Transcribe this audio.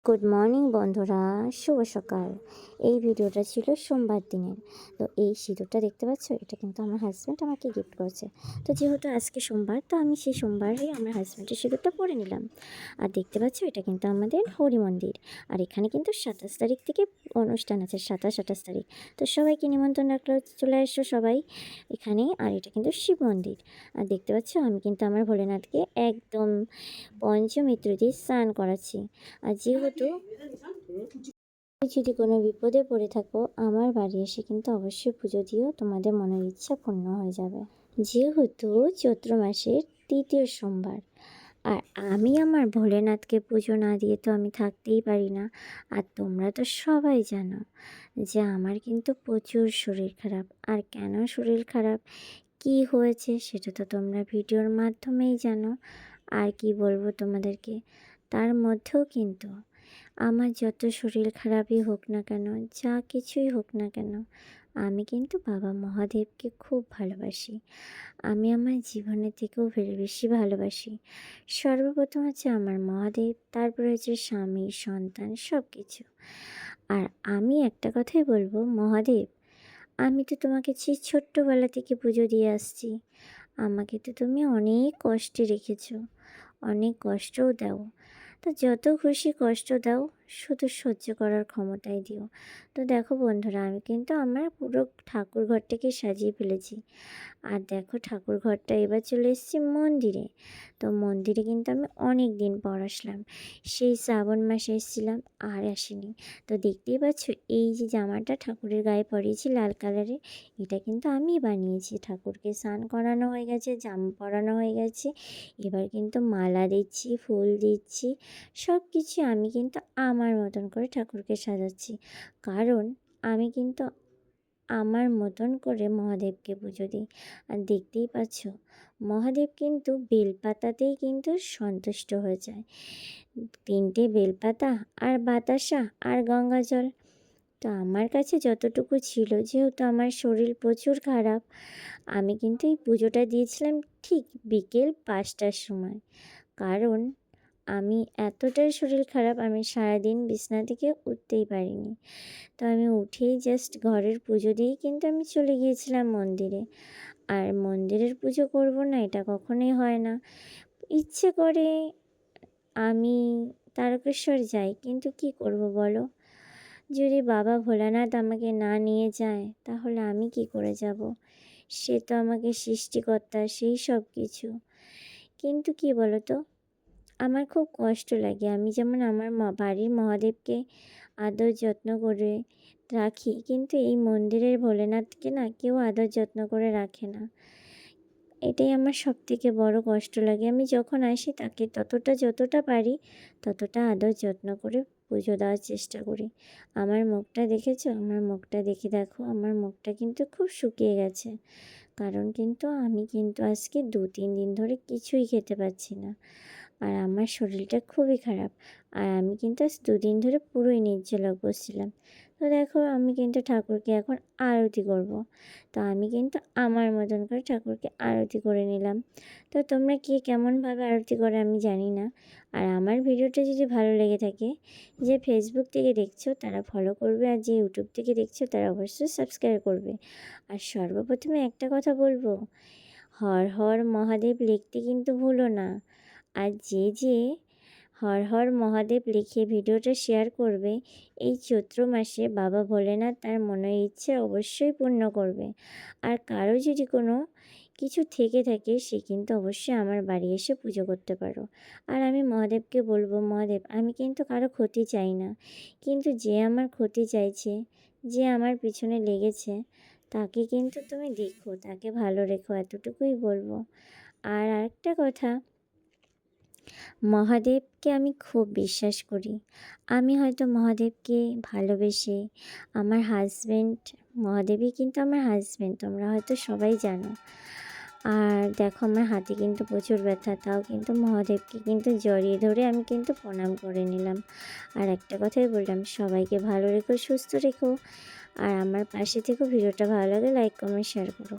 Good morning বন্ধুরা, শুভ সকাল। এই ভিডিওটা ছিল সোমবার দিনের। তো এই সিঁদুরটা দেখতে পাচ্ছ, এটা কিন্তু আমার হাজব্যান্ড আমাকে গিফট করেছে। তো যেহেতু আজকে সোমবার, তো আমি সেই সোমবারই আমার হাজব্যান্ডের সিঁদুরটা পরে নিলাম। আর দেখতে পাচ্ছ, এটা কিন্তু আমাদের হরি মন্দির। আর এখানে কিন্তু 27 তারিখ থেকে অনুষ্ঠান আছে, 27-28 তারিখ। তো সবাইকে নিমন্ত্রণ রাখলো, চলে এসো সবাই এখানে। আর এটা কিন্তু শিব মন্দির। আর দেখতে পাচ্ছ, আমি কিন্তু আমার ভোলেনাথকে একদম পঞ্চমিত্র দিয়ে স্নান করাচ্ছি। আর যেহেতু যদি কোনো বিপদে পড়ে থাকো, আমার বাড়ি এসে কিন্তু অবশ্যই পুজো দিও, তোমাদের মনের ইচ্ছা পূর্ণ হয়ে যাবে। যেহেতু চৈত্র মাসের তৃতীয় সোমবার, আর আমি আমার ভোলেনাথকে পুজো না দিয়ে তো আমি থাকতেই পারি না। আর তোমরা তো সবাই জানো যে আমার কিন্তু প্রচুর শরীর খারাপ। আর কেন শরীর খারাপ, কি হয়েছে, সেটা তো তোমরা ভিডিওর মাধ্যমেই জানো। আর কি বলবো তোমাদেরকে, তার মধ্যেও কিন্তু আমার যত শরীর খারাপই হোক না কেন, যা কিছুই হোক না কেন, আমি কিন্তু বাবা মহাদেবকে খুব ভালোবাসি। আমি আমার জীবনের থেকেও বেশি ভালোবাসি। সর্বপ্রথম হচ্ছে আমার মহাদেব, তারপরে হচ্ছে স্বামী, সন্তান, সব কিছু। আর আমি একটা কথাই বলবো, মহাদেব, আমি তো তোমাকে সেই ছোট্টবেলা থেকে পুজো দিয়ে আসছি। আমাকে তো তুমি অনেক কষ্টে রেখেছো, অনেক কষ্টও দাও। তো যত খুশি কষ্ট দাও, শুধু সহ্য করার ক্ষমতাই দিও। তো দেখো বন্ধুরা, আমি কিন্তু আমার পুরো ঠাকুর ঘরটাকে সাজিয়ে ফেলেছি। আর দেখো, ঠাকুর ঘরটা এবার চলে এসেছি মন্দিরে। তো মন্দিরে কিন্তু আমি অনেক দিন পর আসলাম। সেই শ্রাবণ মাসে এসেছিলাম, আর আসিনি। তো দেখতেই পাচ্ছ, এই যে জামাটা ঠাকুরের গায়ে পরিয়েছি লাল কালারের, এটা কিন্তু আমি বানিয়েছি। ঠাকুরকে স্নান করানো হয়ে গেছে, জামা পরানো হয়ে গেছে, এবার কিন্তু মালা দিচ্ছি, ফুল দিচ্ছি, সব কিছু আমি কিন্তু আমার মতন করে ঠাকুরকে সাজাচ্ছি। কারণ আমি কিন্তু আমার মতন করে মহাদেবকে পুজো দিই। আর দেখতেই পাচ্ছ, মহাদেব কিন্তু বেলপাতাতেই কিন্তু সন্তুষ্ট হয়ে যায়। 3টে বেলপাতা আর বাতাসা আর গঙ্গা জল। তো আমার কাছে যতটুকু ছিল, যেহেতু আমার শরীর প্রচুর খারাপ, আমি কিন্তু এই পুজোটা দিয়েছিলাম ঠিক বিকেল 5টার সময়। কারণ আমি এতটাই শরীর খারাপ, আমি সারাদিন বিছানা থেকে উঠতেই পারিনি। তো আমি উঠেই জাস্ট ঘরের পুজো দিয়েই কিন্তু আমি চলে গিয়েছিলাম মন্দিরে। আর মন্দিরের পুজো করব না, এটা কখনোই হয় না। ইচ্ছে করে আমি তারকেশ্বর যাই, কিন্তু কি করব বলো, যদি বাবা ভোলানাথ আমাকে না নিয়ে যায়, তাহলে আমি কি করে যাব? সে তো আমাকে সৃষ্টিকর্তা, সেই সব কিছু। কিন্তু কি বলো তো, আমার খুব কষ্ট লাগে। আমি যেমন আমার বাড়ির মহাদেবকে আদর যত্ন করে রাখি, কিন্তু এই মন্দিরের ভোলেনাথকে না কেউ আদর যত্ন করে রাখে না। এটাই আমার সবথেকে বড় কষ্ট লাগে। আমি যখন আসি তাকে যতটা পারি ততটা আদর যত্ন করে পুজো দেওয়ার চেষ্টা করি। আমার মুখটা দেখেছো? আমার মুখটা দেখে দেখো, আমার মুখটা কিন্তু খুব শুকিয়ে গেছে। কারণ কিন্তু আমি কিন্তু আজকে 2-3 দিন ধরে কিছুই খেতে পাচ্ছি না। আর আমার শরীরটা খুবই খারাপ। আর আমি কিন্তু আজ 2 দিন ধরে পুরোই নির্জলা উপোস ছিলাম। তো দেখো, আমি কিন্তু ঠাকুরকে এখন আরতি করব। তো আমি কিন্তু আমার মতন করে ঠাকুরকে আরতি করে নিলাম। তো তোমরা কে কেমনভাবে আরতি করে আমি জানি না। আর আমার ভিডিওটা যদি ভালো লেগে থাকে, যে ফেসবুক থেকে দেখছো তারা ফলো করবে, আর যে ইউটিউব থেকে দেখছো তারা অবশ্যই সাবস্ক্রাইব করবে। আর সর্বপ্রথমে একটা কথা বলবো, হর হর মহাদেব লিখতে কিন্তু ভুলো না। আর যে হর হর মহাদেব লিখে ভিডিওটা শেয়ার করবে, এই চৈত্র মাসে বাবা ভোলেনাথ তার মনের ইচ্ছে অবশ্যই পূর্ণ করবে। আর কারো যদি কোনো কিছু থেকে থাকে, সে কিন্তু অবশ্যই আমার বাড়ি এসে পুজো করতে পারো। আর আমি মহাদেবকে বলবো, মহাদেব, আমি কিন্তু কারো ক্ষতি চাই না, কিন্তু যে আমার ক্ষতি চাইছে, যে আমার পিছনে লেগেছে, তাকে কিন্তু তুমি দেখো, তাকে ভালো রেখো, এতটুকুই বলবো। আর আরেকটা কথা, মহাদেবকে আমি খুব বিশ্বাস করি। আমি হয়তো মহাদেবকে ভালোবেসে, আমার হাজব্যান্ড, মহাদেবই কিন্তু আমার হাজব্যান্ড, তোমরা হয়তো সবাই জানো। আর দেখো, আমার হাতে কিন্তু প্রচুর ব্যথা, তাও কিন্তু মহাদেবকে কিন্তু জড়িয়ে ধরে আমি কিন্তু প্রণাম করে নিলাম। আর একটা কথাই বললাম, সবাইকে ভালো রেখো, সুস্থ রেখো, আর আমার পাশে থেকো। ভিডিওটা ভালো লাগে লাইক, কমেন্ট, শেয়ার করো।